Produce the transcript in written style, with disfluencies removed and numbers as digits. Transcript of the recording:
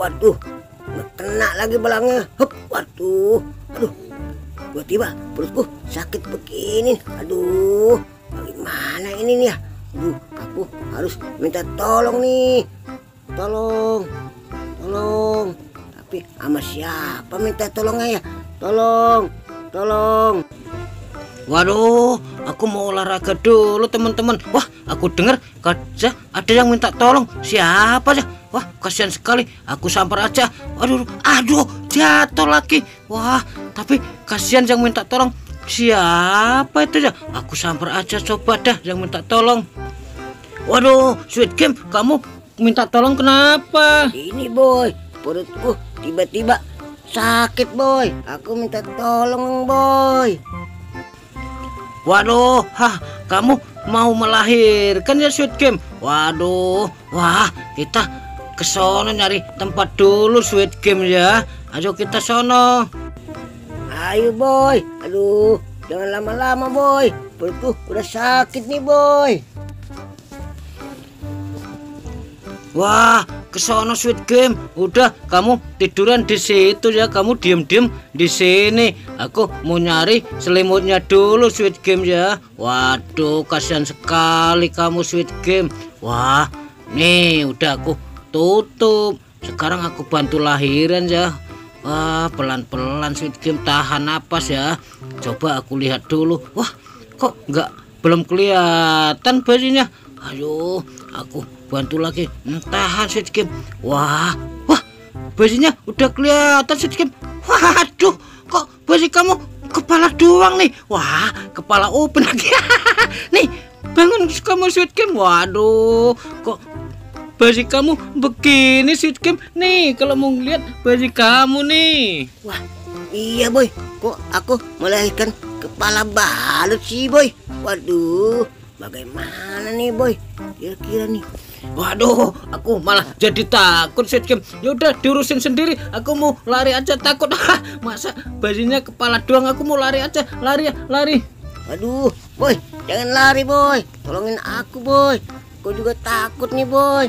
Waduh, nggak kena lagi belangnya. Hup, waduh, aduh, tiba-tiba perutku sakit begini. Aduh, bagaimana ini nih ya? Aduh, aku harus minta tolong nih. Tolong. Tapi sama siapa minta tolongnya ya? Tolong. Waduh, aku mau olahraga dulu teman-teman. Wah, aku dengar ada yang minta tolong. Siapa ya? Wah, kasihan sekali. Aku samper aja. Aduh, jatuh lagi. Wah, tapi kasihan yang minta tolong. Siapa itu ya? Aku samper aja, coba dah yang minta tolong. Waduh, Sweet Game, kamu minta tolong kenapa? Ini boy, perutku tiba-tiba sakit boy. Aku minta tolong boy. Waduh, kamu mau melahirkan ya Sweet Game? Waduh, wah, kita ke sono nyari tempat dulu Sweet Game ya. Ayo kita sono. Ayo boy. Aduh, jangan lama-lama boy. Perutku udah sakit nih boy. Wah, ke sono Sweet Game. Udah, kamu tiduran di situ ya. Kamu diem-diem di sini. Aku mau nyari selimutnya dulu Sweet Game ya. Waduh, kasihan sekali kamu Sweet Game. Wah, nih udah aku tutup. Sekarang aku bantu lahiran ya. Wah, pelan-pelan Sweet Game, tahan napas ya. Coba aku lihat dulu. Wah, kok belum kelihatan bayinya. Ayo, aku bantu lagi. Tahan Sweet Game. Wah, bayinya udah kelihatan Sweet Game. Waduh, kok bayi kamu kepala doang nih. Wah, kepala open lagi. Nih, bangun kamu Sweet Game. Waduh, kok bayi kamu begini Sweet Game. Nih, kalau mau lihat bayi kamu nih. Wah, iya boy. Kok aku melahirkan kepala balut sih boy. Waduh, bagaimana nih boy? Kira-kira nih. Waduh, aku malah jadi takut Sweet Game. Yaudah, diurusin sendiri. Aku mau lari aja, takut. Masa bayinya kepala doang, aku mau lari aja. Lari. Aduh, boy, jangan lari boy. Tolongin aku boy. Aku juga takut nih boy.